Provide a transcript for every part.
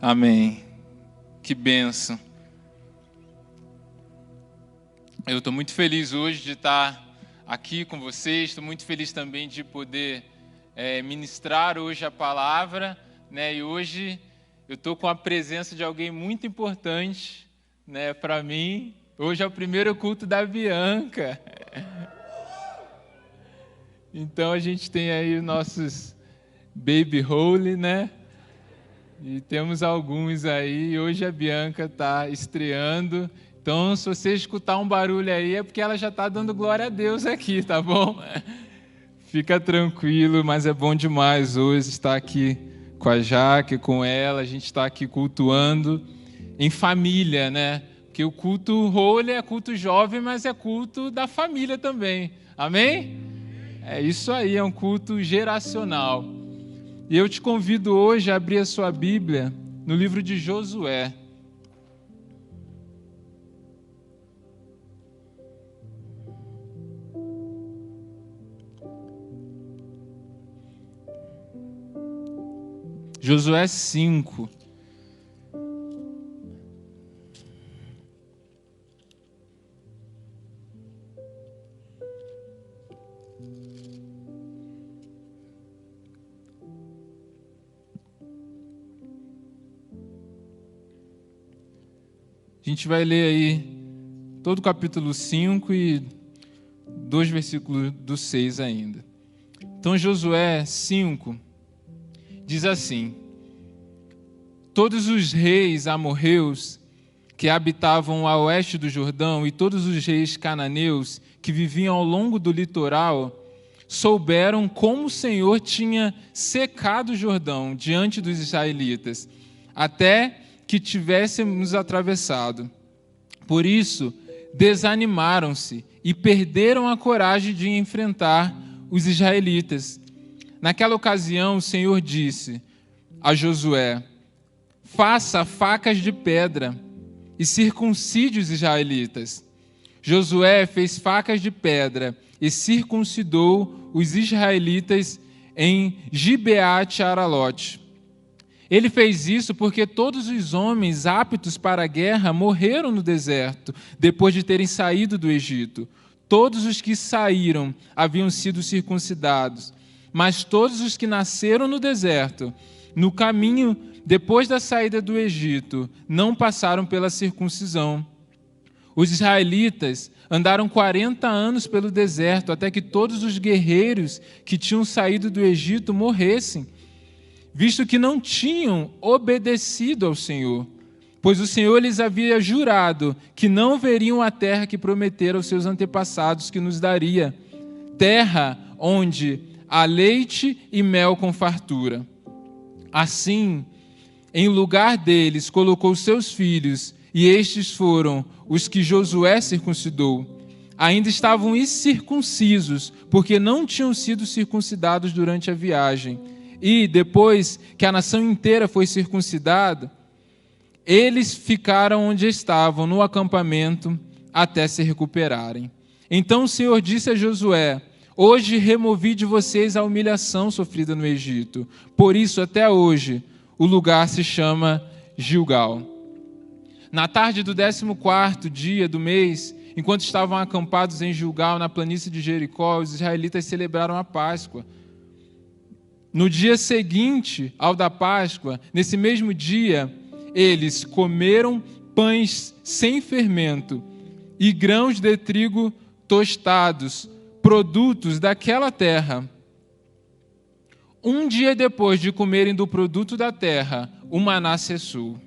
Amém. Que bênção. Eu estou muito feliz hoje de estar aqui com vocês. Estou muito feliz também de poder ministrar hoje a palavra, né? E hoje eu estou com a presença de alguém muito importante, né, para mim. Hoje é o primeiro culto da Bianca. Então a gente tem aí os nossos baby holy, né? E temos alguns aí. Hoje a Bianca está estreando. Então, se você escutar um barulho aí, é porque ela já está dando glória a Deus aqui, tá bom? Fica tranquilo, mas é bom demais hoje estar aqui com a Jaque, com ela. A gente está aqui cultuando em família, né? Porque o culto holy é culto jovem, mas é culto da família também. Amém? É isso aí, é um culto geracional. E eu te convido hoje a abrir a sua Bíblia no livro de Josué. Josué 5. A gente vai ler aí todo o capítulo 5 e 2 versículos do 6 ainda. Então, Josué 5 diz assim: todos os reis amorreus que habitavam a oeste do Jordão e todos os reis cananeus que viviam ao longo do litoral souberam como o Senhor tinha secado o Jordão diante dos israelitas, até que tivéssemos atravessado. Por isso, desanimaram-se e perderam a coragem de enfrentar os israelitas. Naquela ocasião, o Senhor disse a Josué: faça facas de pedra e circuncide os israelitas. Josué fez facas de pedra e circuncidou os israelitas em Gibeate-Aralote. Ele fez isso porque todos os homens aptos para a guerra morreram no deserto, depois de terem saído do Egito. Todos os que saíram haviam sido circuncidados, mas todos os que nasceram no deserto, no caminho depois da saída do Egito, não passaram pela circuncisão. Os israelitas andaram 40 anos pelo deserto, até que todos os guerreiros que tinham saído do Egito morressem, visto que não tinham obedecido ao Senhor, pois o Senhor lhes havia jurado que não veriam a terra que prometera aos seus antepassados que nos daria, terra onde há leite e mel com fartura. Assim, em lugar deles, colocou seus filhos, e estes foram os que Josué circuncidou. Ainda estavam incircuncisos, porque não tinham sido circuncidados durante a viagem. E, depois que a nação inteira foi circuncidada, eles ficaram onde estavam, no acampamento, até se recuperarem. Então o Senhor disse a Josué: hoje removi de vocês a humilhação sofrida no Egito. Por isso, até hoje, o lugar se chama Gilgal. Na tarde do 14º dia do mês, enquanto estavam acampados em Gilgal, na planície de Jericó, os israelitas celebraram a Páscoa. No dia seguinte ao da Páscoa, nesse mesmo dia, eles comeram pães sem fermento e grãos de trigo tostados, produtos daquela terra. Um dia depois de comerem do produto da terra, o maná cessou.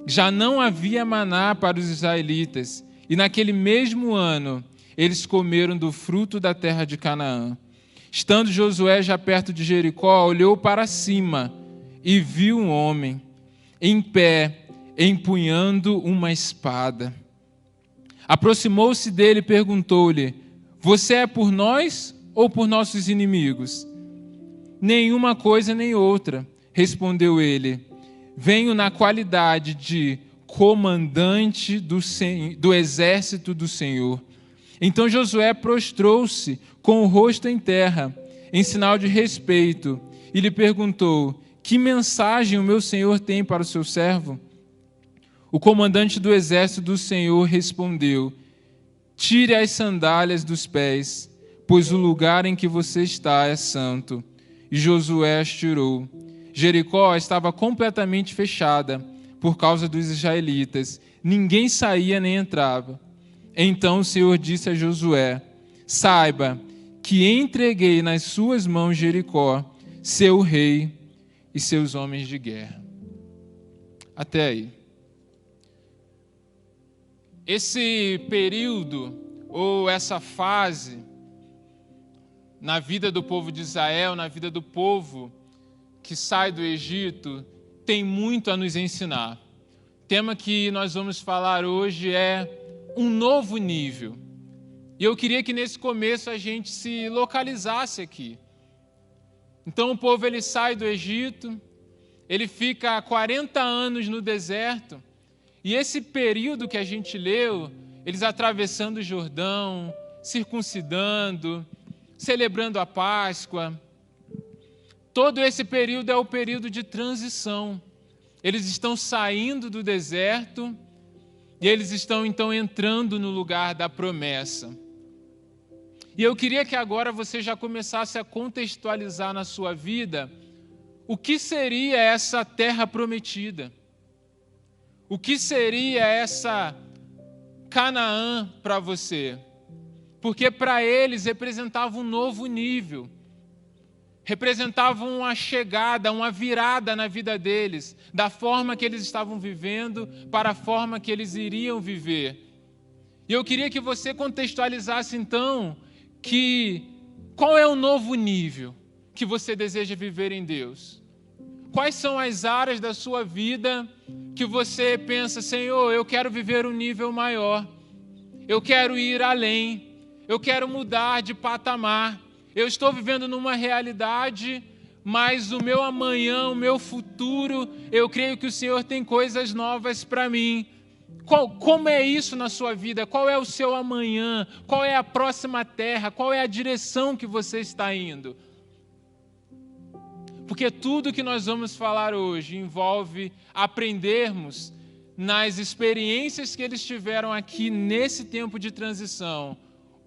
Já não havia maná para os israelitas, e naquele mesmo ano, eles comeram do fruto da terra de Canaã. Estando Josué já perto de Jericó, olhou para cima e viu um homem em pé, empunhando uma espada. Aproximou-se dele e perguntou-lhe: você é por nós ou por nossos inimigos? Nenhuma coisa nem outra, respondeu ele. Venho na qualidade de comandante do exército do Senhor. Então Josué prostrou-se com o rosto em terra, em sinal de respeito, e lhe perguntou: que mensagem o meu senhor tem para o seu servo? O comandante do exército do Senhor respondeu: tire as sandálias dos pés, pois o lugar em que você está é santo. E Josué as tirou. Jericó estava completamente fechada por causa dos israelitas. Ninguém saía nem entrava. Então o Senhor disse a Josué: saiba que entreguei nas suas mãos Jericó, seu rei e seus homens de guerra. Até aí. Esse período, ou essa fase, na vida do povo de Israel, na vida do povo que sai do Egito, tem muito a nos ensinar. O tema que nós vamos falar hoje é um novo nível. E eu queria que nesse começo a gente se localizasse aqui. Então o povo ele sai do Egito, ele fica 40 anos no deserto, e esse período que a gente leu, eles atravessando o Jordão, circuncidando, celebrando a Páscoa, todo esse período é o período de transição. Eles estão saindo do deserto e eles estão então entrando no lugar da promessa. E eu queria que agora você já começasse a contextualizar na sua vida o que seria essa terra prometida. O que seria essa Canaã para você? Porque para eles representava um novo nível, representava uma chegada, uma virada na vida deles, da forma que eles estavam vivendo para a forma que eles iriam viver. E eu queria que você contextualizasse então qual é o novo nível que você deseja viver em Deus. Quais são as áreas da sua vida que você pensa, Senhor, eu quero viver um nível maior, eu quero ir além, eu quero mudar de patamar, eu estou vivendo numa realidade, mas o meu amanhã, o meu futuro, eu creio que o Senhor tem coisas novas para mim. Como é isso na sua vida? Qual é o seu amanhã? Qual é a próxima terra? Qual é a direção que você está indo? Porque tudo que nós vamos falar hoje envolve aprendermos nas experiências que eles tiveram aqui nesse tempo de transição,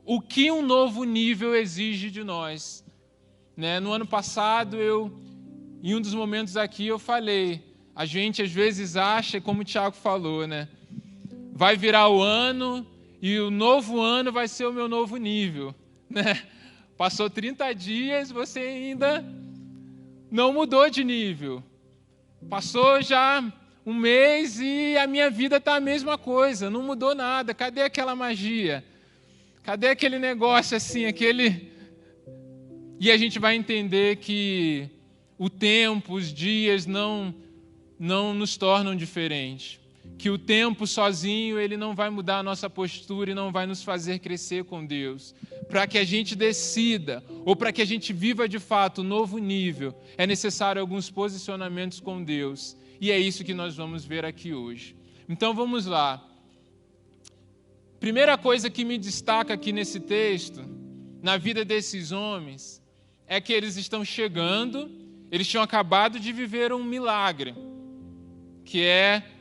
o que um novo nível exige de nós. No ano passado, em um dos momentos aqui, eu falei, a gente às vezes acha, como o Tiago falou, vai virar o ano e o novo ano vai ser o meu novo nível. Passou 30 dias, você ainda não mudou de nível. Passou já um mês e a minha vida está a mesma coisa, não mudou nada. Cadê aquela magia? Cadê aquele negócio assim, E a gente vai entender que o tempo, os dias não nos tornam diferentes. Que o tempo sozinho, ele não vai mudar a nossa postura e não vai nos fazer crescer com Deus. Para que a gente decida, ou para que a gente viva de fato um novo nível, é necessário alguns posicionamentos com Deus. E é isso que nós vamos ver aqui hoje. Então vamos lá. Primeira coisa que me destaca aqui nesse texto, na vida desses homens, é que eles estão chegando, eles tinham acabado de viver um milagre, que é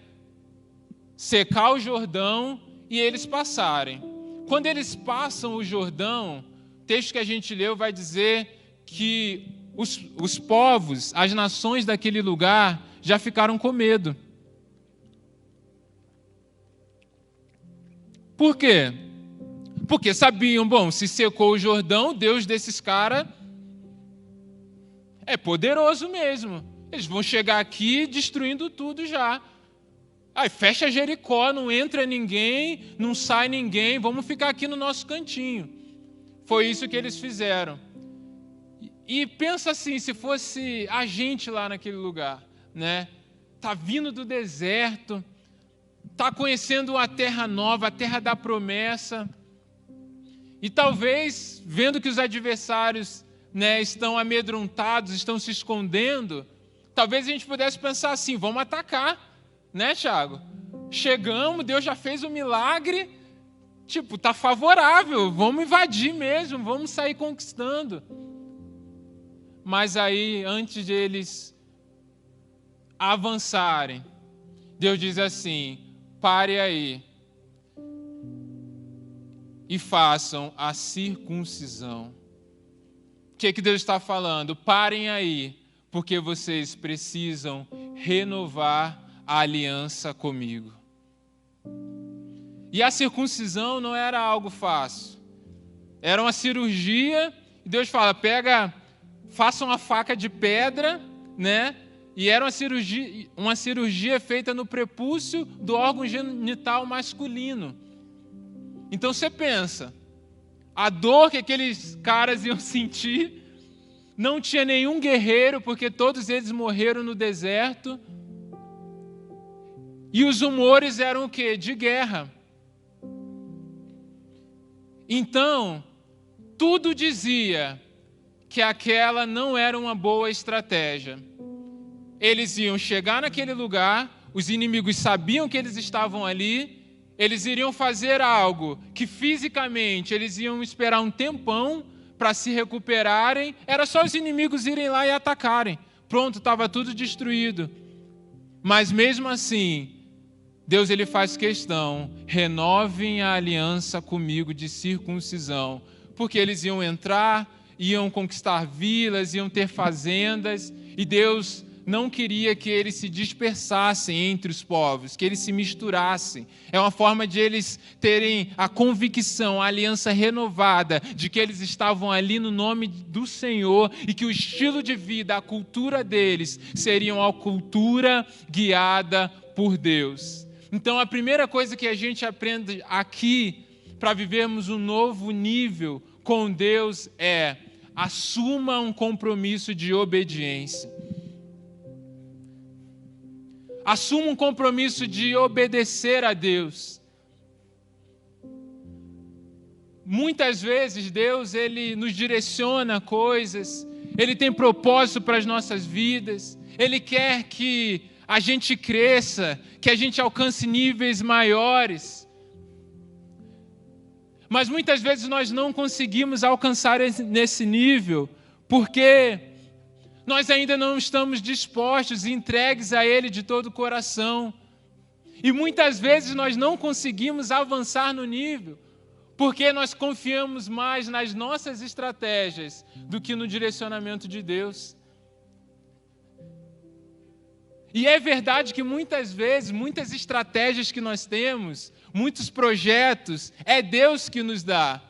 secar o Jordão e eles passarem. Quando eles passam o Jordão, o texto que a gente leu vai dizer que os povos, as nações daquele lugar já ficaram com medo. Por quê? Porque sabiam, se secou o Jordão, o Deus desses caras é poderoso mesmo. Eles vão chegar aqui destruindo tudo já. Aí fecha Jericó, não entra ninguém, não sai ninguém, vamos ficar aqui no nosso cantinho. Foi isso que eles fizeram. E pensa assim, se fosse a gente lá naquele lugar, Tá vindo do deserto, tá conhecendo a terra nova, a terra da promessa. E talvez, vendo que os adversários, estão amedrontados, estão se escondendo, talvez a gente pudesse pensar assim, vamos atacar. Tiago? Chegamos, Deus já fez um milagre, tá favorável, vamos invadir mesmo, vamos sair conquistando. Mas aí, antes de eles avançarem, Deus diz assim: pare aí e façam a circuncisão. O que Deus está falando? Parem aí, porque vocês precisam renovar a aliança comigo. E a circuncisão não era algo fácil. Era uma cirurgia, e Deus fala: faça uma faca de pedra, né? E era uma cirurgia feita no prepúcio do órgão genital masculino. Então você pensa, a dor que aqueles caras iam sentir, não tinha nenhum guerreiro, porque todos eles morreram no deserto. E os humores eram o quê? De guerra. Então, tudo dizia que aquela não era uma boa estratégia. Eles iam chegar naquele lugar, os inimigos sabiam que eles estavam ali, eles iriam fazer algo que fisicamente eles iam esperar um tempão para se recuperarem, era só os inimigos irem lá e atacarem. Pronto, estava tudo destruído. Mas mesmo assim, Deus ele faz questão: renovem a aliança comigo de circuncisão, porque eles iam entrar, iam conquistar vilas, iam ter fazendas, e Deus não queria que eles se dispersassem entre os povos, que eles se misturassem. É uma forma de eles terem a convicção, a aliança renovada, de que eles estavam ali no nome do Senhor e que o estilo de vida, a cultura deles, seriam a cultura guiada por Deus. Então, a primeira coisa que a gente aprende aqui, para vivermos um novo nível com Deus, é: assuma um compromisso de obediência. Assuma um compromisso de obedecer a Deus. Muitas vezes Deus ele nos direciona coisas, Ele tem propósito para as nossas vidas, Ele quer que a gente cresça, que a gente alcance níveis maiores. Mas muitas vezes nós não conseguimos alcançar nesse nível, porque nós ainda não estamos dispostos e entregues a Ele de todo o coração. E muitas vezes nós não conseguimos avançar no nível, porque nós confiamos mais nas nossas estratégias do que no direcionamento de Deus. E é verdade que muitas vezes, muitas estratégias que nós temos, muitos projetos, é Deus que nos dá.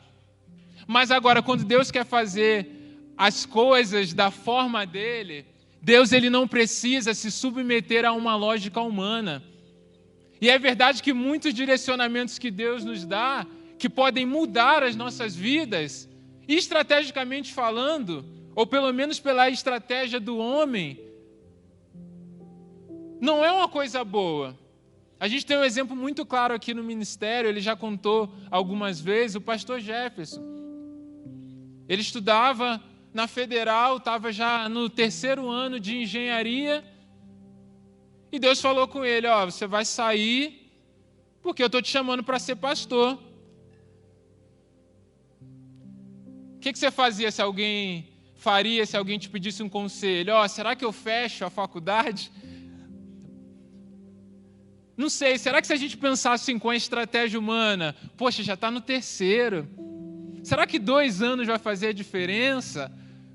Mas agora, quando Deus quer fazer as coisas da forma dele, Deus ele não precisa se submeter a uma lógica humana. E é verdade que muitos direcionamentos que Deus nos dá, que podem mudar as nossas vidas, estrategicamente falando, ou pelo menos pela estratégia do homem, não é uma coisa boa. A gente tem um exemplo muito claro aqui no ministério, ele já contou algumas vezes, o pastor Jefferson. Ele estudava na Federal, estava já no 3º ano de engenharia, e Deus falou com ele: você vai sair, porque eu estou te chamando para ser pastor. O que você fazia se alguém te pedisse um conselho? Será que eu fecho a faculdade? Não sei, será que se a gente pensasse assim, com a estratégia humana, poxa, já está no 3º, será que 2 anos vai fazer a diferença?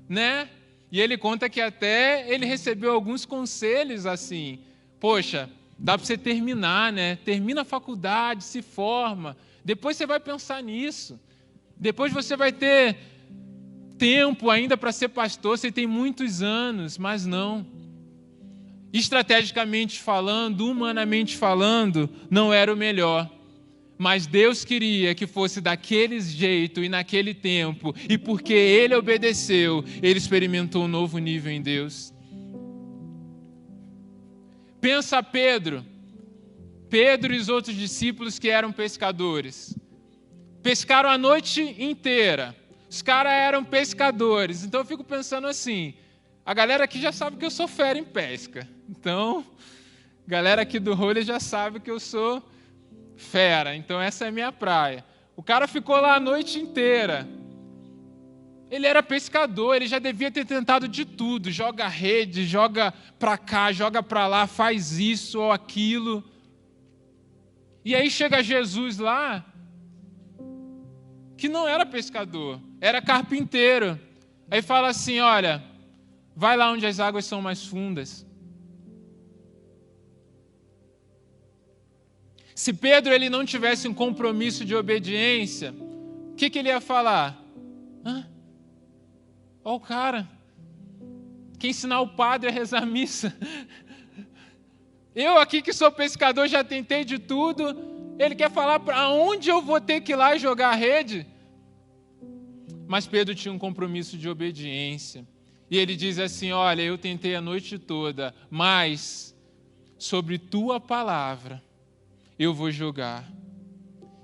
Né? E ele conta que até ele recebeu alguns conselhos assim: poxa, dá para você terminar, né? Termina a faculdade, se forma, depois você vai pensar nisso, depois você vai ter tempo ainda para ser pastor, você tem muitos anos. Mas não, estrategicamente falando, humanamente falando, não era o melhor. Mas Deus queria que fosse daquele jeito e naquele tempo. E porque ele obedeceu, ele experimentou um novo nível em Deus. Pensa Pedro e os outros discípulos que eram pescadores. Pescaram a noite inteira. Os caras eram pescadores. Então eu fico pensando assim, a galera aqui já sabe que eu sou fera em pesca. Então, a galera aqui do rolê já sabe que eu sou fera, então essa é a minha praia. O cara ficou lá a noite inteira. Ele era pescador, ele já devia ter tentado de tudo. Joga rede, joga para cá, joga para lá, faz isso ou aquilo. E aí chega Jesus lá, que não era pescador, era carpinteiro. Aí fala assim, olha, vai lá onde as águas são mais fundas. Se Pedro ele não tivesse um compromisso de obediência, o que ele ia falar? Ó o cara, quer ensinar o padre a rezar a missa. Eu aqui que sou pescador já tentei de tudo, ele quer falar para onde eu vou ter que ir lá e jogar a rede? Mas Pedro tinha um compromisso de obediência. E ele diz assim, olha, eu tentei a noite toda, mas sobre tua palavra eu vou jogar.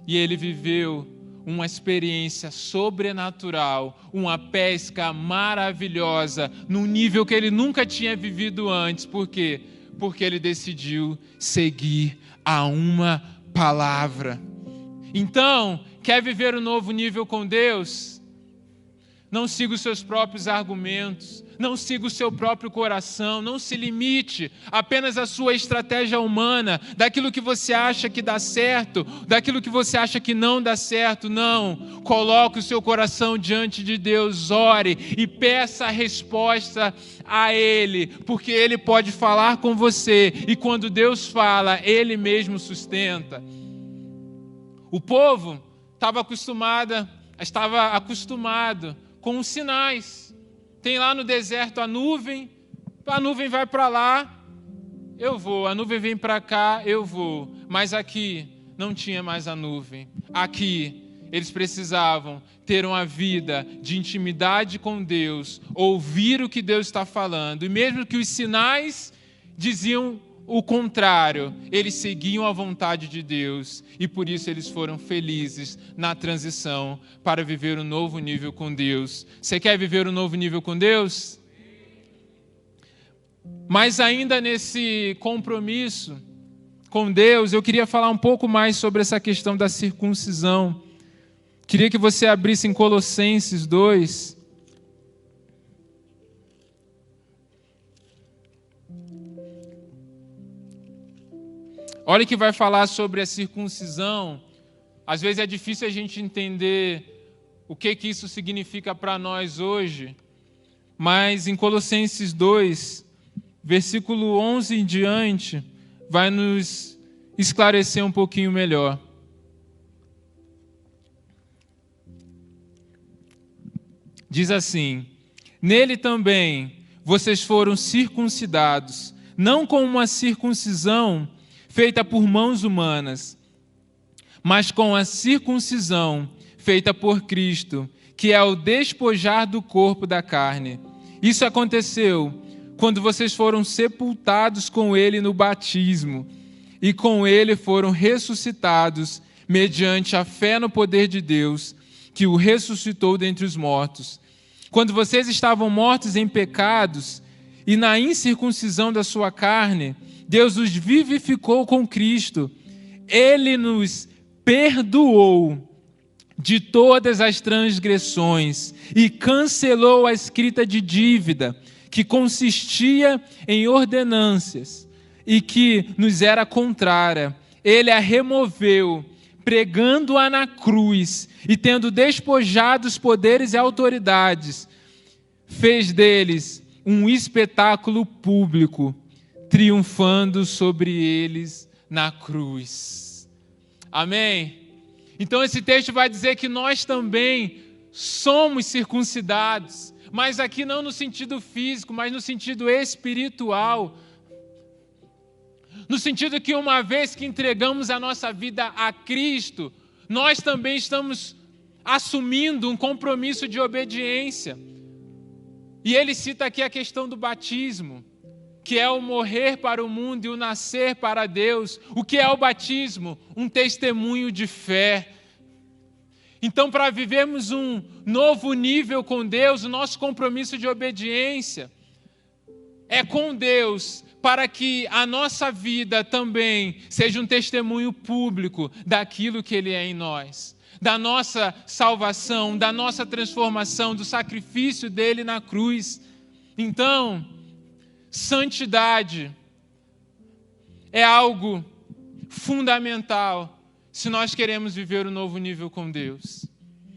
E ele viveu uma experiência sobrenatural, uma pesca maravilhosa, num nível que ele nunca tinha vivido antes. Por quê? Porque ele decidiu seguir a uma palavra. Então, quer viver um novo nível com Deus? Não siga os seus próprios argumentos, não siga o seu próprio coração, não se limite apenas à sua estratégia humana, daquilo que você acha que dá certo, daquilo que você acha que não dá certo. Não, coloque o seu coração diante de Deus, ore e peça a resposta a Ele, porque Ele pode falar com você e quando Deus fala, Ele mesmo sustenta. O povo estava acostumado com os sinais. Tem lá no deserto a nuvem vai para lá, eu vou, a nuvem vem para cá, eu vou. Mas aqui não tinha mais a nuvem. Aqui eles precisavam ter uma vida de intimidade com Deus, ouvir o que Deus está falando. E mesmo que os sinais diziam o contrário, eles seguiam a vontade de Deus e por isso eles foram felizes na transição para viver um novo nível com Deus. Você quer viver um novo nível com Deus? Mas ainda nesse compromisso com Deus, eu queria falar um pouco mais sobre essa questão da circuncisão. Queria que você abrisse em Colossenses 2. Olha que vai falar sobre a circuncisão. Às vezes é difícil a gente entender o que isso significa para nós hoje. Mas em Colossenses 2, versículo 11 em diante, vai nos esclarecer um pouquinho melhor. Diz assim: nele também vocês foram circuncidados, não com uma circuncisão feita por mãos humanas, mas com a circuncisão feita por Cristo, que é o despojar do corpo da carne. Isso aconteceu quando vocês foram sepultados com Ele no batismo, e com Ele foram ressuscitados mediante a fé no poder de Deus, que o ressuscitou dentre os mortos. Quando vocês estavam mortos em pecados e na incircuncisão da sua carne, Deus os vivificou com Cristo. Ele nos perdoou de todas as transgressões e cancelou a escrita de dívida que consistia em ordenanças e que nos era contrária. Ele a removeu, pregando-a na cruz e tendo despojado os poderes e autoridades, fez deles um espetáculo público, triunfando sobre eles na cruz. Amém? Então esse texto vai dizer que nós também somos circuncidados, mas aqui não no sentido físico, mas no sentido espiritual. No sentido que uma vez que entregamos a nossa vida a Cristo, nós também estamos assumindo um compromisso de obediência. E ele cita aqui a questão do batismo, que é o morrer para o mundo e o nascer para Deus. O que é o batismo? Um testemunho de fé. Então, para vivermos um novo nível com Deus, o nosso compromisso de obediência é com Deus, para que a nossa vida também seja um testemunho público daquilo que Ele é em nós. da nossa salvação, da nossa transformação, do sacrifício dele na cruz. Então, santidade é algo fundamental se nós queremos viver o novo nível com Deus.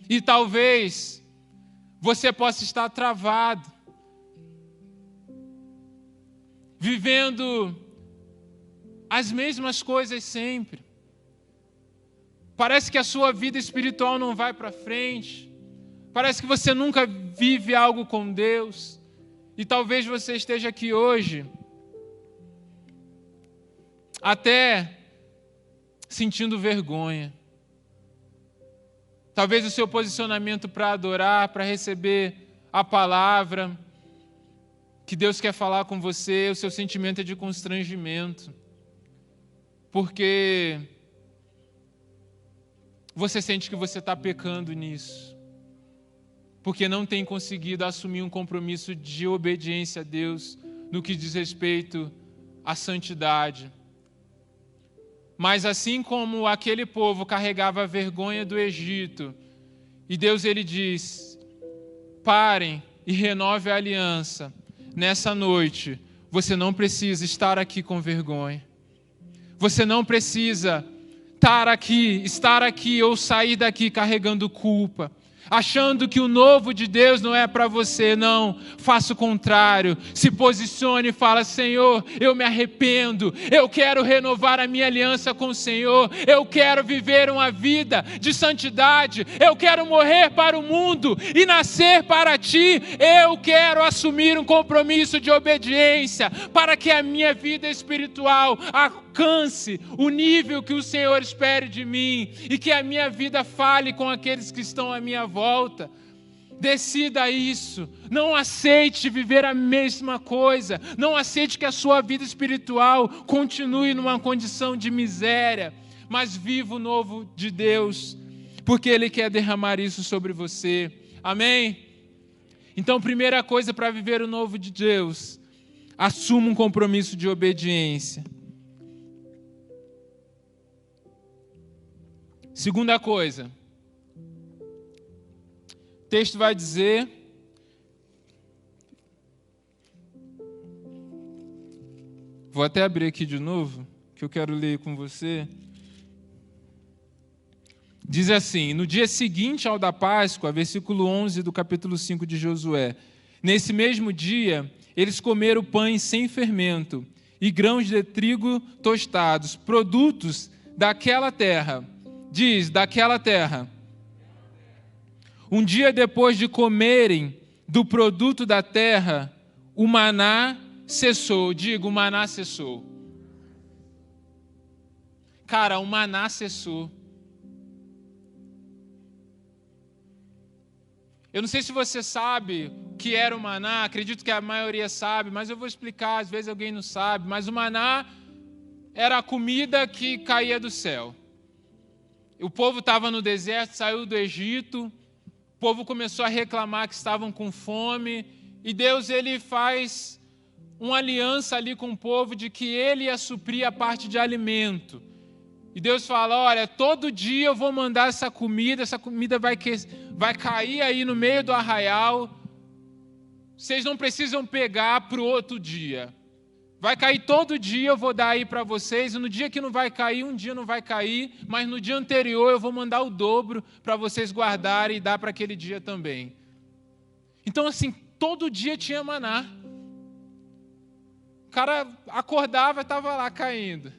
E talvez você possa estar travado, vivendo as mesmas coisas sempre. Parece que a sua vida espiritual não vai para frente. Parece que você nunca vive algo com Deus. E talvez você esteja aqui hoje até sentindo vergonha. Talvez o seu posicionamento para adorar, para receber a palavra que Deus quer falar com você, o seu sentimento é de constrangimento. Porque você sente que você está pecando nisso. Porque não tem conseguido assumir um compromisso de obediência a Deus no que diz respeito à santidade. Mas assim como aquele povo carregava a vergonha do Egito, e Deus ele diz, parem e renove a aliança, nessa noite você não precisa estar aqui com vergonha. Você não precisa estar aqui ou sair daqui carregando culpa, achando que o novo de Deus não é para você. Não, faça o contrário. Se posicione e fala, Senhor, eu me arrependo, eu quero renovar a minha aliança com o Senhor, eu quero viver uma vida de santidade, eu quero morrer para o mundo e nascer para Ti, eu quero assumir um compromisso de obediência para que a minha vida espiritual alcance o nível que o Senhor espere de mim e que a minha vida fale com aqueles que estão à minha volta. Decida isso. Não aceite viver a mesma coisa. Não aceite que a sua vida espiritual continue numa condição de miséria, mas viva o novo de Deus, porque Ele quer derramar isso sobre você. Amém? Então, primeira coisa para viver o novo de Deus, assuma um compromisso de obediência. Segunda coisa, o texto vai dizer, vou até abrir aqui de novo, que eu quero ler com você. Diz assim, no dia seguinte ao da Páscoa, versículo 11 do capítulo 5 de Josué, nesse mesmo dia, eles comeram pães sem fermento e grãos de trigo tostados, produtos daquela terra. Diz, daquela terra. Um dia depois de comerem do produto da terra, o maná cessou. Digo, o maná cessou. Cara, o maná cessou. Eu não sei se você sabe o que era o maná, acredito que a maioria sabe, mas eu vou explicar, às vezes alguém não sabe. Mas o maná era a comida que caía do céu. O povo estava no deserto, saiu do Egito, o povo começou a reclamar que estavam com fome, e Deus ele faz uma aliança ali com o povo de que Ele ia suprir a parte de alimento. E Deus fala, olha, todo dia eu vou mandar essa comida vai cair aí no meio do arraial, vocês não precisam pegar para o outro dia. Vai cair todo dia, eu vou dar aí para vocês, e no dia que não vai cair, um dia não vai cair, mas no dia anterior eu vou mandar o dobro para vocês guardarem e dar para aquele dia também. Então, assim, todo dia tinha maná. O cara acordava e estava lá caindo.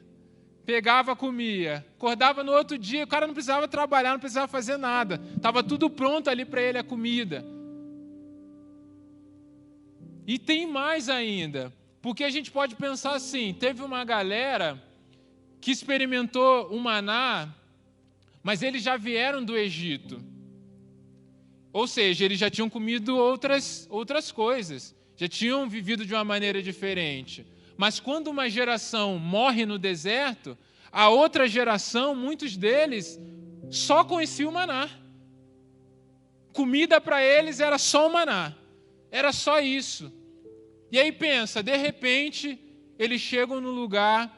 Pegava, comia. Acordava no outro dia, o cara não precisava trabalhar, não precisava fazer nada. Estava tudo pronto ali para ele, a comida. E tem mais ainda. Porque a gente pode pensar assim, teve uma galera que experimentou o maná, mas eles já vieram do Egito. Ou seja, eles já tinham comido outras coisas, já tinham vivido de uma maneira diferente. Mas quando uma geração morre no deserto, a outra geração, muitos deles, só conheciam o maná. Comida para eles era só o maná, era só isso. E aí pensa, de repente, eles chegam no lugar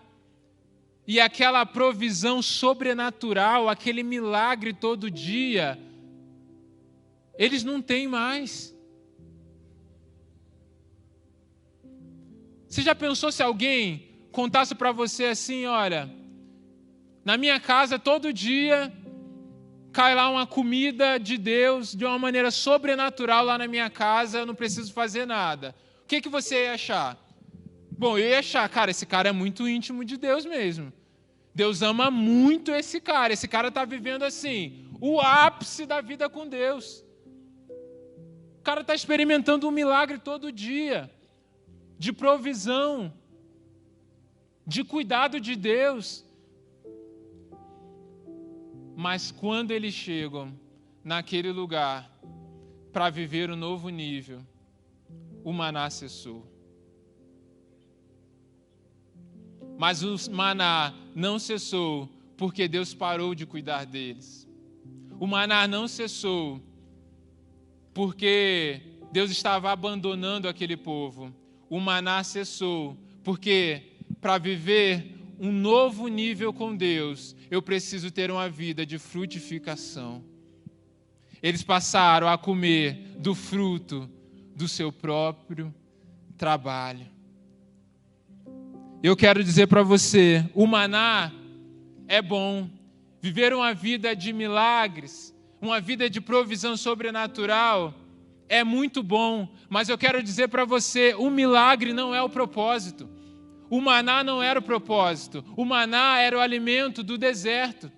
e aquela provisão sobrenatural, aquele milagre todo dia, eles não têm mais. Você já pensou se alguém contasse para você assim, olha, na minha casa todo dia cai lá uma comida de Deus de uma maneira sobrenatural lá na minha casa, eu não preciso fazer nada. O que você ia achar? Bom, eu ia achar, cara, esse cara é muito íntimo de Deus mesmo. Deus ama muito esse cara está vivendo assim, o ápice da vida com Deus. O cara está experimentando um milagre todo dia, de provisão, de cuidado de Deus. Mas quando eles chegam naquele lugar para viver um novo nível, o maná cessou. Mas o maná não cessou porque Deus parou de cuidar deles. O maná não cessou porque Deus estava abandonando aquele povo. O maná cessou porque para viver um novo nível com Deus, eu preciso ter uma vida de frutificação. Eles passaram a comer do fruto do seu próprio trabalho. Eu quero dizer para você, o maná é bom. Viver uma vida de milagres, uma vida de provisão sobrenatural é muito bom, mas eu quero dizer para você, o milagre não é o propósito. O maná não era o propósito. O maná era o alimento do deserto.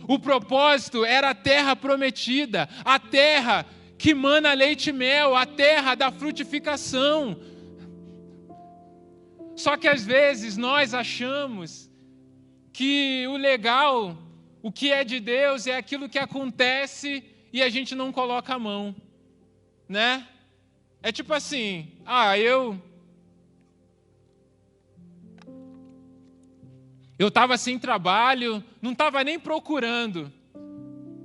O propósito era a terra prometida, a terra que mana leite e mel, a terra da frutificação. Só que às vezes nós achamos que o legal, o que é de Deus, é aquilo que acontece e a gente não coloca a mão, né? É tipo assim, eu estava sem trabalho, não estava nem procurando.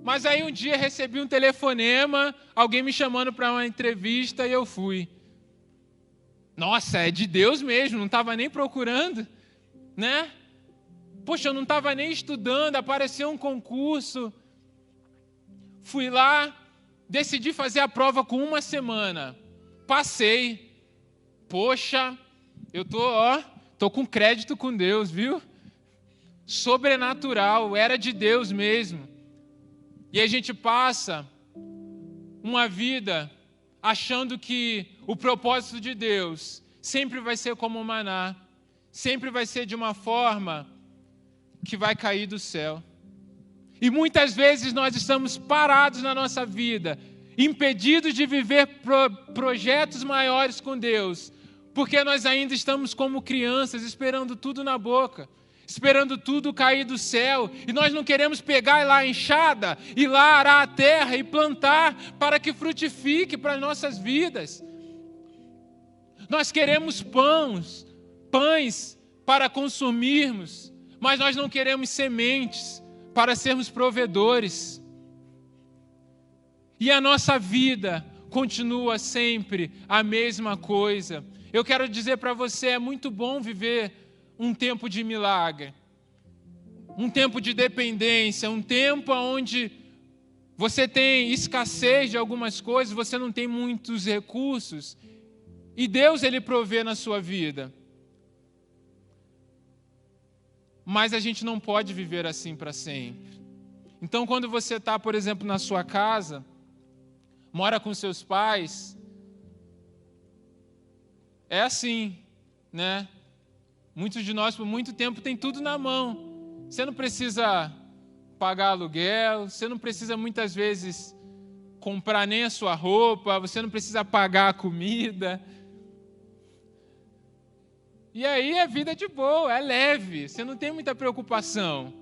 Mas aí um dia recebi um telefonema, alguém me chamando para uma entrevista e eu fui. Nossa, é de Deus mesmo, não estava nem procurando, né? Poxa, eu não estava nem estudando, apareceu um concurso. Fui lá, decidi fazer a prova com uma semana. Passei. Poxa, eu tô com crédito com Deus, viu? Sobrenatural, era de Deus mesmo. E a gente passa uma vida achando que o propósito de Deus sempre vai ser como o maná, sempre vai ser de uma forma que vai cair do céu. E muitas vezes nós estamos parados na nossa vida, impedidos de viver projetos maiores com Deus, porque nós ainda estamos como crianças, esperando tudo na boca, esperando tudo cair do céu, e nós não queremos pegar lá a enxada, ir lá arar a terra e plantar para que frutifique para as nossas vidas. Nós queremos pães para consumirmos, mas nós não queremos sementes para sermos provedores. E a nossa vida continua sempre a mesma coisa. Eu quero dizer para você, é muito bom viver um tempo de milagre, um tempo de dependência, um tempo onde você tem escassez de algumas coisas, você não tem muitos recursos, e Deus, Ele provê na sua vida. Mas a gente não pode viver assim para sempre. Então, quando você está, por exemplo, na sua casa, mora com seus pais, é assim, né? Muitos de nós, por muito tempo, tem tudo na mão. Você não precisa pagar aluguel, você não precisa, muitas vezes, comprar nem a sua roupa, você não precisa pagar a comida. E aí a vida é de boa, é leve, você não tem muita preocupação.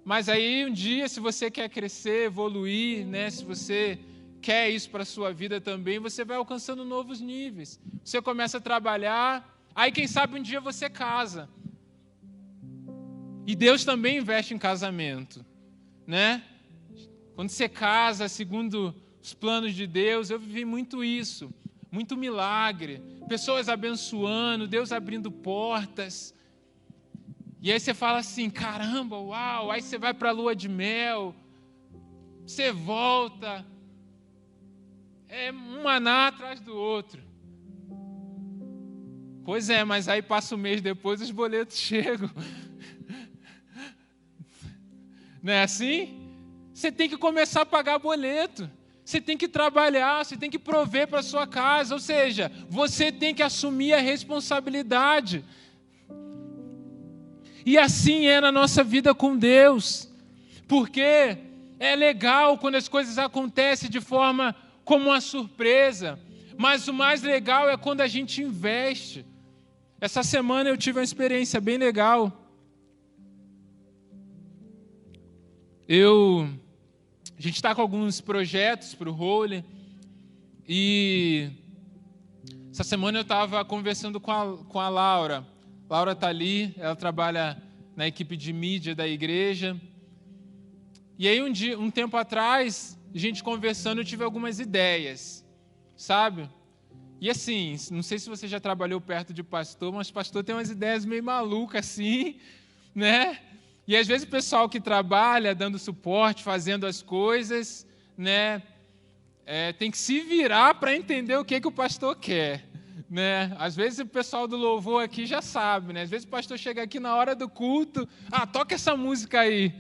Mas aí um dia, se você quer crescer, evoluir, né, se você quer isso para a sua vida também, você vai alcançando novos níveis. Você começa a trabalhar, aí quem sabe um dia você casa. E Deus também investe em casamento, né? Quando você casa segundo os planos de Deus, eu vivi muito isso, muito milagre, pessoas abençoando, Deus abrindo portas. E aí você fala assim, caramba, uau, aí você vai para a lua de mel, você volta, é um maná atrás do outro. Pois é, mas aí passa um mês depois, os boletos chegam. Não é assim? Você tem que começar a pagar boleto. Você tem que trabalhar, você tem que prover para a sua casa. Ou seja, você tem que assumir a responsabilidade. E assim é na nossa vida com Deus. Porque é legal quando as coisas acontecem de forma como uma surpresa. Mas o mais legal é quando a gente investe. Essa semana eu tive uma experiência bem legal. A gente está com alguns projetos para o Holy. E essa semana eu estava conversando com a Laura. Laura está ali, ela trabalha na equipe de mídia da igreja. E aí um tempo atrás, a gente conversando, eu tive algumas ideias, sabe? E assim, não sei se você já trabalhou perto de pastor, mas pastor tem umas ideias meio malucas assim, né? E às vezes o pessoal que trabalha dando suporte, fazendo as coisas, né? Tem que se virar para entender o que o pastor quer, né? Às vezes o pessoal do louvor aqui já sabe, né? Às vezes o pastor chega aqui na hora do culto, toca essa música aí.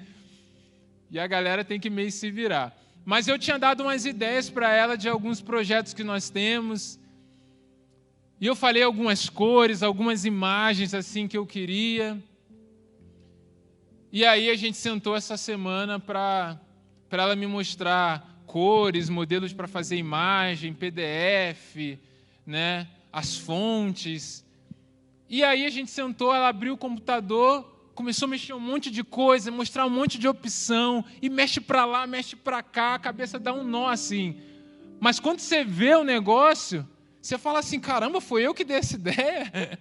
E a galera tem que meio se virar. Mas eu tinha dado umas ideias para ela de alguns projetos que nós temos. E eu falei algumas cores, algumas imagens assim que eu queria. E aí a gente sentou essa semana para ela me mostrar cores, modelos para fazer imagem, PDF, né, as fontes. E aí a gente sentou, ela abriu o computador, começou a mexer um monte de coisa, mostrar um monte de opção, e mexe para lá, mexe para cá, a cabeça dá um nó assim. Mas quando você vê o negócio, você fala assim, caramba, foi eu que dei essa ideia?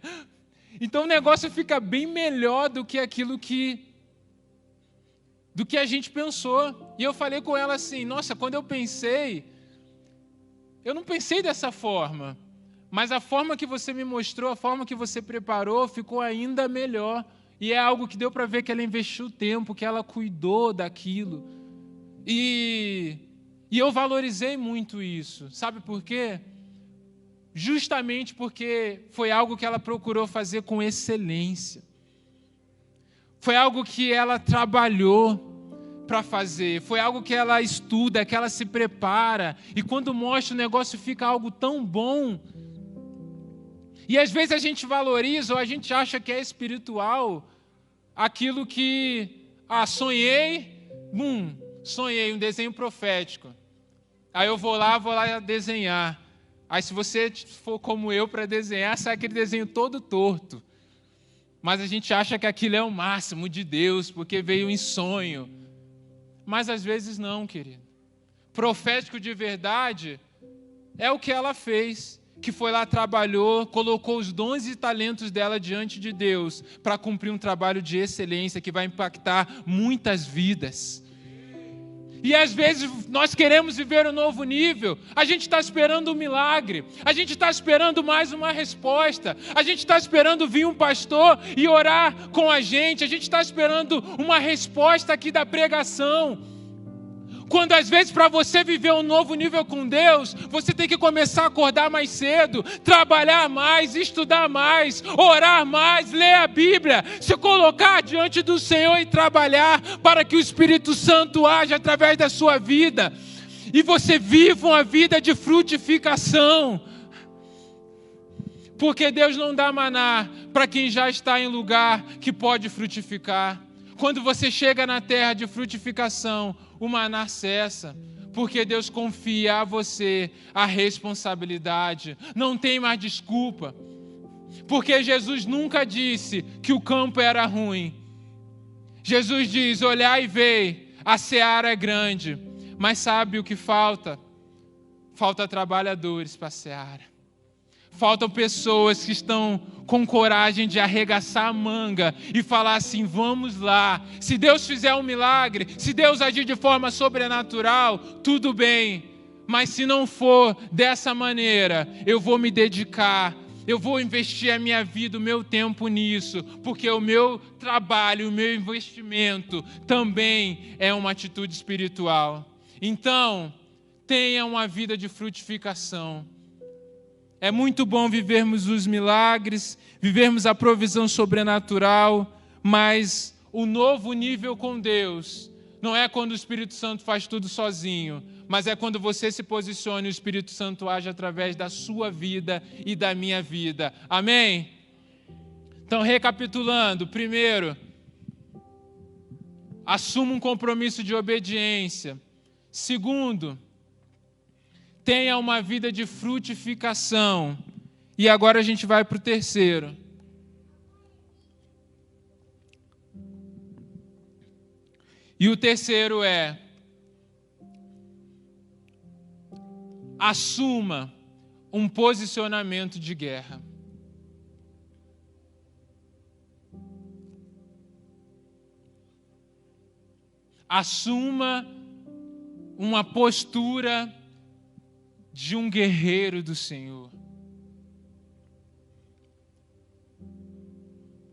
Então o negócio fica bem melhor do que aquilo que a gente pensou. E eu falei com ela assim, nossa, quando eu não pensei dessa forma, mas a forma que você me mostrou, a forma que você preparou, ficou ainda melhor. E é algo que deu para ver que ela investiu tempo, que ela cuidou daquilo. E eu valorizei muito isso. Sabe por quê? Justamente porque foi algo que ela procurou fazer com excelência. Foi algo que ela trabalhou para fazer. Foi algo que ela estuda, que ela se prepara. E quando mostra, o negócio fica algo tão bom. E às vezes a gente valoriza ou a gente acha que é espiritual aquilo que, sonhei um desenho profético. Aí eu vou lá desenhar. Aí se você for como eu para desenhar, sai aquele desenho todo torto. Mas a gente acha que aquilo é o máximo de Deus, porque veio em sonho. Mas às vezes não, querido. Profético de verdade é o que ela fez. Que foi lá, trabalhou, colocou os dons e talentos dela diante de Deus para cumprir um trabalho de excelência que vai impactar muitas vidas. E às vezes nós queremos viver um novo nível, a gente está esperando um milagre, a gente está esperando mais uma resposta, a gente está esperando vir um pastor e orar com a gente está esperando uma resposta aqui da pregação. Quando às vezes para você viver um novo nível com Deus, você tem que começar a acordar mais cedo, trabalhar mais, estudar mais, orar mais, ler a Bíblia, se colocar diante do Senhor e trabalhar para que o Espírito Santo haja através da sua vida e você viva uma vida de frutificação. Porque Deus não dá maná para quem já está em lugar que pode frutificar. Quando você chega na terra de frutificação, o maná cessa, porque Deus confia a você a responsabilidade. Não tem mais desculpa, porque Jesus nunca disse que o campo era ruim. Jesus diz, olhai e vei, a seara é grande, mas sabe o que falta? Falta trabalhadores para a seara. Faltam pessoas que estão com coragem de arregaçar a manga e falar assim, vamos lá. Se Deus fizer um milagre, se Deus agir de forma sobrenatural, tudo bem. Mas se não for dessa maneira, eu vou me dedicar eu vou investir a minha vida, o meu tempo nisso, porque o meu trabalho, o meu investimento também é uma atitude espiritual. Então, tenha uma vida de frutificação. É muito bom vivermos os milagres, vivermos a provisão sobrenatural, mas o novo nível com Deus não é quando o Espírito Santo faz tudo sozinho, mas é quando você se posiciona e o Espírito Santo age através da sua vida e da minha vida. Amém? Então, recapitulando, primeiro, assuma um compromisso de obediência. Segundo, tenha uma vida de frutificação. E agora a gente vai para o terceiro. E o terceiro é: assuma um posicionamento de guerra. Assuma uma postura de um guerreiro do Senhor.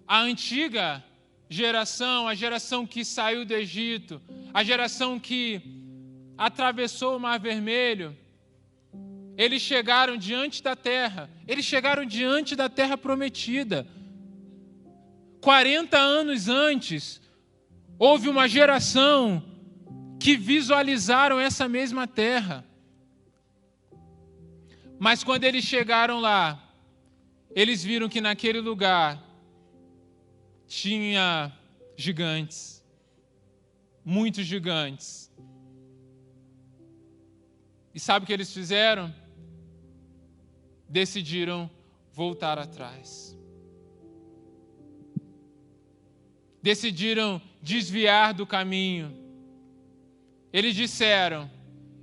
A antiga geração, a geração que saiu do Egito, a geração que atravessou o Mar Vermelho, eles chegaram diante da terra, prometida. 40 anos antes, houve uma geração que visualizaram essa mesma terra. Mas quando eles chegaram lá, eles viram que naquele lugar tinha gigantes, muitos gigantes. E sabe o que eles fizeram? Decidiram voltar atrás. Decidiram desviar do caminho. Eles disseram: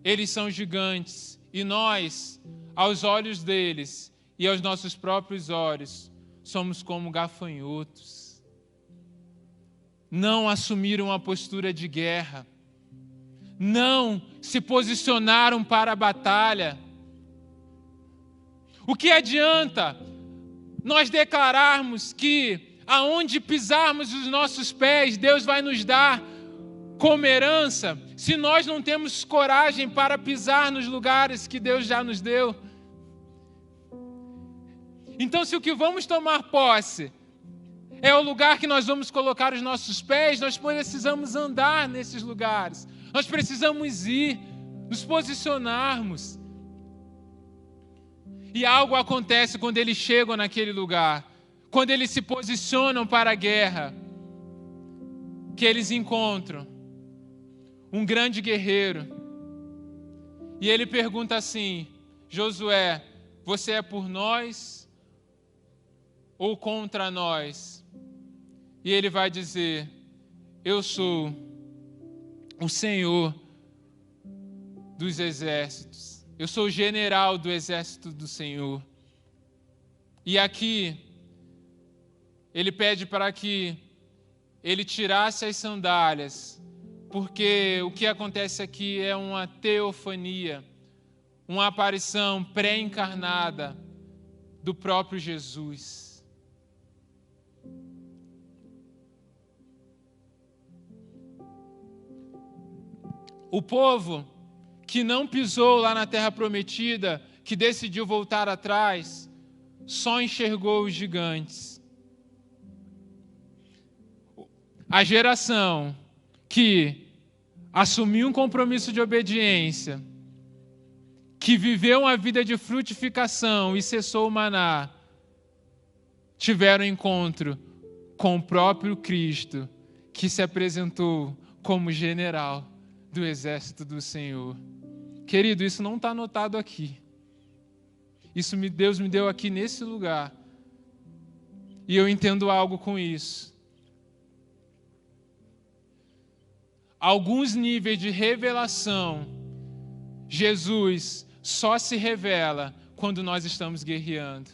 eles são gigantes e nós, aos olhos deles e aos nossos próprios olhos, somos como gafanhotos. Não assumiram a postura de guerra. Não se posicionaram para a batalha. O que adianta nós declararmos que aonde pisarmos os nossos pés, Deus vai nos dar como herança, se nós não temos coragem para pisar nos lugares que Deus já nos deu? Então, se o que vamos tomar posse é o lugar que nós vamos colocar os nossos pés, nós precisamos andar nesses lugares. Nós precisamos ir, nos posicionarmos. E algo acontece quando eles chegam naquele lugar, quando eles se posicionam para a guerra, que eles encontram um grande guerreiro. E ele pergunta assim: Josué, você é por nós ou contra nós? E ele vai dizer: eu sou o Senhor dos exércitos. Eu sou o general do exército do Senhor. E aqui, ele pede para que ele tirasse as sandálias, porque o que acontece aqui é uma teofania, uma aparição pré-encarnada do próprio Jesus. O povo que não pisou lá na terra prometida, que decidiu voltar atrás, só enxergou os gigantes. A geração que assumiu um compromisso de obediência, que viveu uma vida de frutificação e cessou o maná, tiveram encontro com o próprio Cristo, que se apresentou como general do exército do Senhor. Querido, isso não está anotado aqui. Isso Deus me deu aqui nesse lugar. E eu entendo algo com isso. Alguns níveis de revelação, Jesus só se revela quando nós estamos guerreando.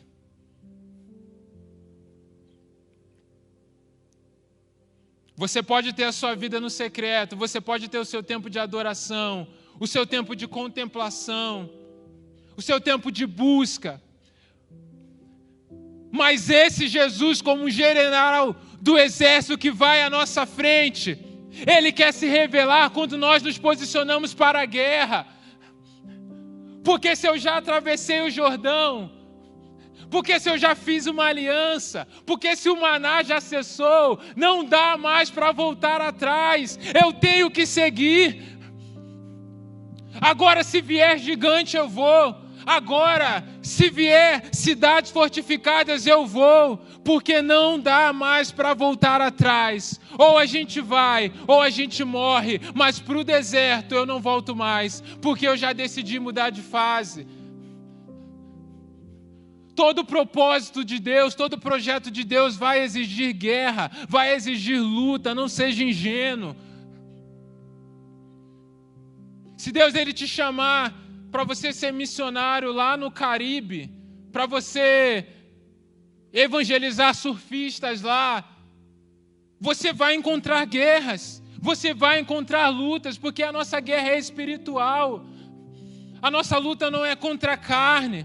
Você pode ter a sua vida no secreto, você pode ter o seu tempo de adoração, o seu tempo de contemplação, o seu tempo de busca. Mas esse Jesus, como um general do exército que vai à nossa frente, Ele quer se revelar quando nós nos posicionamos para a guerra. Porque se eu já atravessei o Jordão, porque se eu já fiz uma aliança, porque se o maná já cessou, não dá mais para voltar atrás, eu tenho que seguir. Agora, se vier gigante, eu vou. Agora, se vier cidades fortificadas, eu vou, porque não dá mais para voltar atrás. Ou a gente vai, ou a gente morre, mas para o deserto eu não volto mais, porque eu já decidi mudar de fase. Todo propósito de Deus, todo projeto de Deus vai exigir guerra, vai exigir luta, não seja ingênuo. Se Deus ele te chamar para você ser missionário lá no Caribe, para você evangelizar surfistas lá, você vai encontrar guerras, você vai encontrar lutas, porque a nossa guerra é espiritual. A nossa luta não é contra a carne,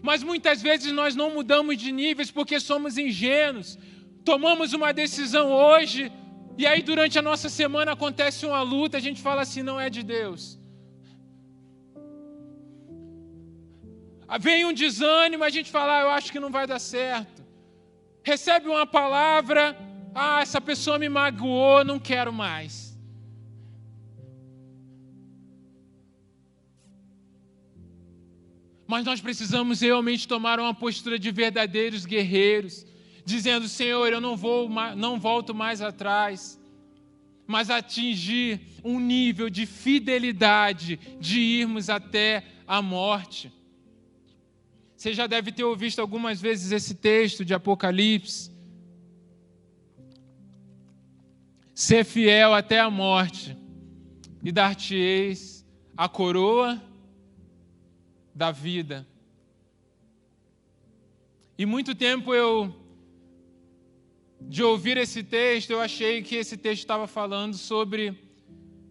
mas muitas vezes nós não mudamos de níveis porque somos ingênuos. Tomamos uma decisão hoje, e aí durante a nossa semana acontece uma luta, a gente fala assim, não é de Deus. Vem um desânimo, a gente fala, eu acho que não vai dar certo. Recebe uma palavra, essa pessoa me magoou, não quero mais. Mas nós precisamos realmente tomar uma postura de verdadeiros guerreiros, dizendo, Senhor, eu não volto mais atrás, mas atingir um nível de fidelidade, de irmos até a morte. Você já deve ter ouvido algumas vezes esse texto de Apocalipse. Ser fiel até a morte, e dar-te-eis a coroa da vida. E muito tempo de ouvir esse texto, eu achei que esse texto estava falando sobre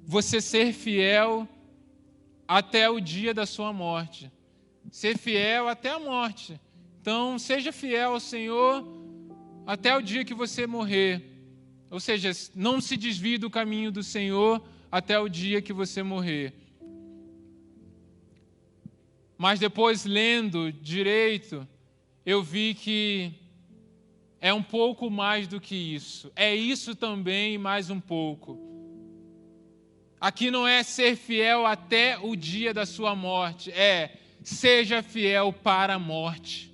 você ser fiel até o dia da sua morte. Ser fiel até a morte. Então, seja fiel ao Senhor até o dia que você morrer. Ou seja, não se desvie do caminho do Senhor até o dia que você morrer. Mas depois, lendo direito, eu vi que é um pouco mais do que isso. É isso também e mais um pouco. Aqui não é ser fiel até o dia da sua morte, seja fiel para a morte.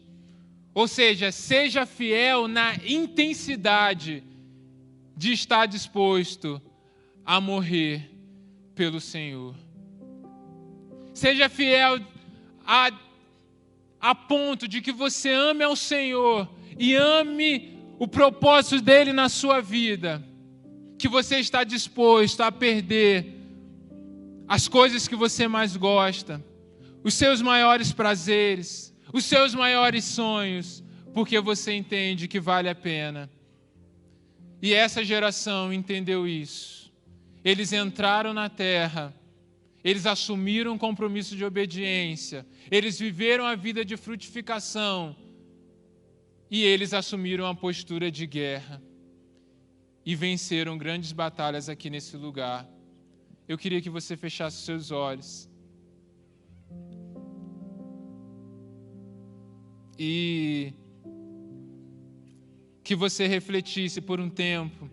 Ou seja, seja fiel na intensidade de estar disposto a morrer pelo Senhor. Seja fiel a ponto de que você ame ao Senhor e ame o propósito dele na sua vida, que você está disposto a perder as coisas que você mais gosta, os seus maiores prazeres, os seus maiores sonhos, porque você entende que vale a pena. E essa geração entendeu isso. Eles entraram na terra, eles assumiram um compromisso de obediência, eles viveram a vida de frutificação e eles assumiram a postura de guerra e venceram grandes batalhas aqui nesse lugar. Eu queria que você fechasse seus olhos. E que você refletisse por um tempo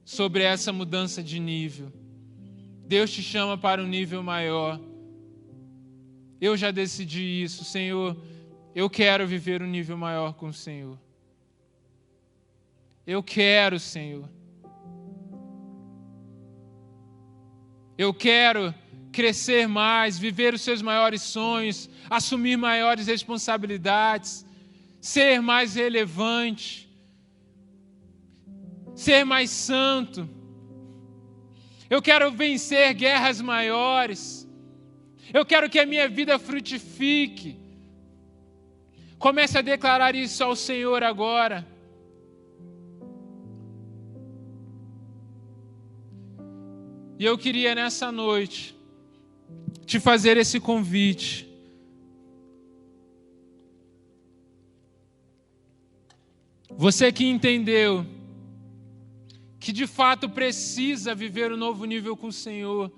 sobre essa mudança de nível. Deus te chama para um nível maior. Eu já decidi isso, Senhor. Eu quero viver um nível maior com o Senhor. Eu quero, Senhor. Eu quero crescer mais, viver os seus maiores sonhos, assumir maiores responsabilidades, ser mais relevante, ser mais santo. Eu quero vencer guerras maiores. Eu quero que a minha vida frutifique. Comece a declarar isso ao Senhor agora. E eu queria nessa noite te fazer esse convite Você que entendeu que de fato precisa viver um novo nível com o Senhor,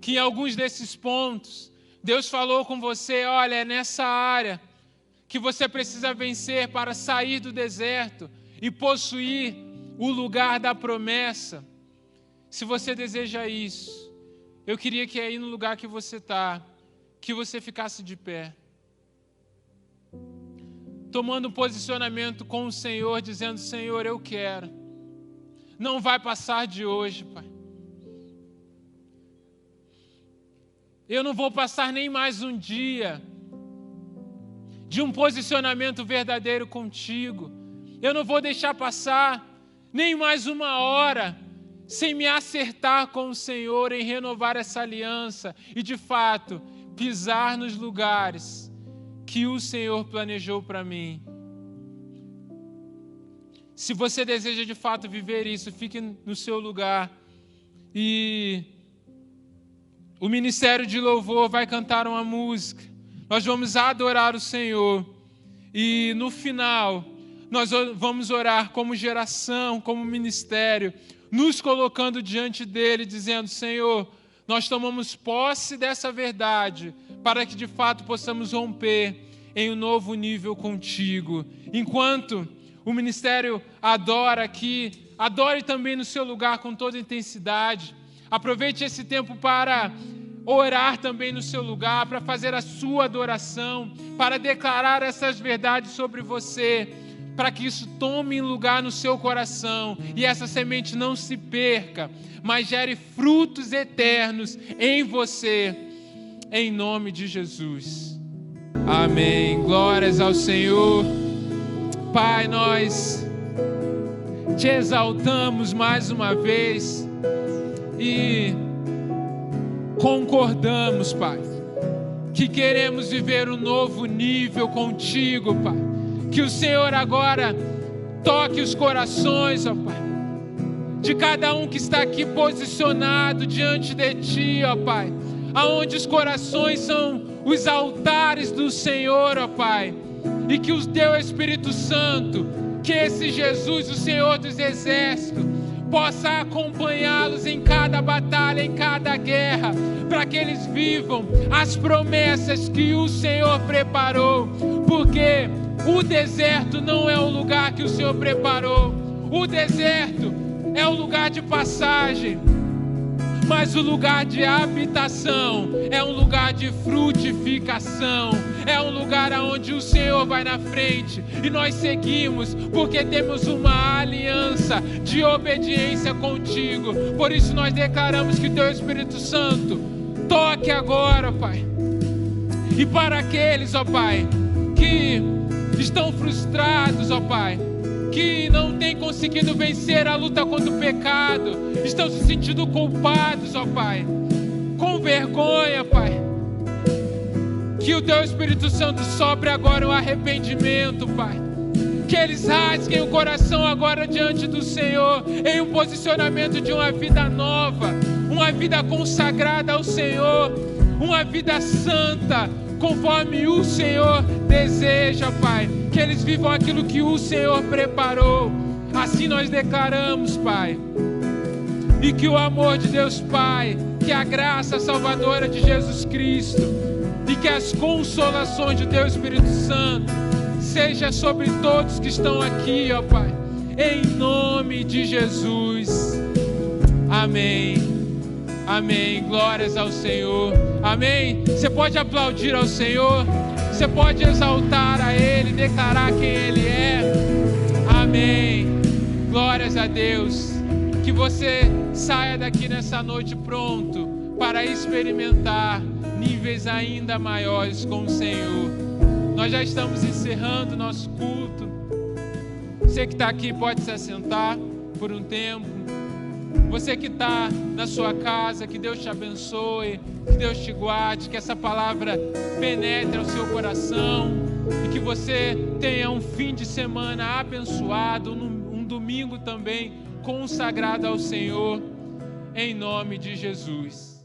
que em alguns desses pontos Deus falou com você, olha, é nessa área que você precisa vencer para sair do deserto e possuir o lugar da promessa. Se você deseja isso, eu queria que aí no lugar que você está, que você ficasse de pé, tomando um posicionamento com o Senhor, dizendo, Senhor, eu quero. Não vai passar de hoje, Pai. Eu não vou passar nem mais um dia de um posicionamento verdadeiro contigo. Eu não vou deixar passar nem mais uma hora sem me acertar com o Senhor em renovar essa aliança e, de fato, pisar nos lugares que o Senhor planejou para mim. Se você deseja de fato viver isso, fique no seu lugar. E o Ministério de Louvor vai cantar uma música. Nós vamos adorar o Senhor. E no final, nós vamos orar como geração, como ministério, nos colocando diante dele, dizendo, Senhor, nós tomamos posse dessa verdade, para que de fato possamos romper em um novo nível contigo. Enquanto o ministério adora aqui, adore também no seu lugar com toda intensidade. Aproveite esse tempo para orar também no seu lugar, para fazer a sua adoração, para declarar essas verdades sobre você, para que isso tome lugar no seu coração e essa semente não se perca, mas gere frutos eternos em você, em nome de Jesus. Amém. Glórias ao Senhor. Pai, nós te exaltamos mais uma vez e concordamos, Pai, que queremos viver um novo nível contigo, Pai. Que o Senhor agora toque os corações, ó Pai, de cada um que está aqui posicionado diante de Ti, ó Pai, aonde os corações são os altares do Senhor, ó Pai, e que o Teu Espírito Santo, que esse Jesus, o Senhor dos Exércitos, possa acompanhá-los em cada batalha, em cada guerra, para que eles vivam as promessas que o Senhor preparou, porque o deserto não é um lugar que o Senhor preparou, o deserto é um lugar de passagem, mas o lugar de habitação é um lugar de frutificação, é um lugar onde o Senhor vai na frente e nós seguimos porque temos uma aliança de obediência contigo. Por isso nós declaramos que Teu Espírito Santo toque agora, Pai, e para aqueles, ó Pai, que estão frustrados, ó Pai, que não têm conseguido vencer a luta contra o pecado, estão se sentindo culpados, ó Pai, com vergonha, Pai, que o Teu Espírito Santo sopre agora o arrependimento, Pai, que eles rasguem o coração agora diante do Senhor, em um posicionamento de uma vida nova, uma vida consagrada ao Senhor, uma vida santa, conforme o Senhor deseja, Pai, que eles vivam aquilo que o Senhor preparou. Assim nós declaramos, Pai, e que o amor de Deus Pai, que a graça salvadora de Jesus Cristo e que as consolações de Teu Espírito Santo seja sobre todos que estão aqui, ó Pai, em nome de Jesus. Amém. Amém. Glórias ao Senhor. Amém. Você pode aplaudir ao Senhor. Você pode exaltar a Ele, declarar quem Ele é. Amém. Glórias a Deus. Que você saia daqui nessa noite pronto para experimentar níveis ainda maiores com o Senhor. Nós já estamos encerrando o nosso culto. Você que está aqui pode se assentar por um tempo. Você que está na sua casa, que Deus te abençoe, que Deus te guarde, que essa palavra penetre ao seu coração e que você tenha um fim de semana abençoado, um domingo também consagrado ao Senhor, em nome de Jesus.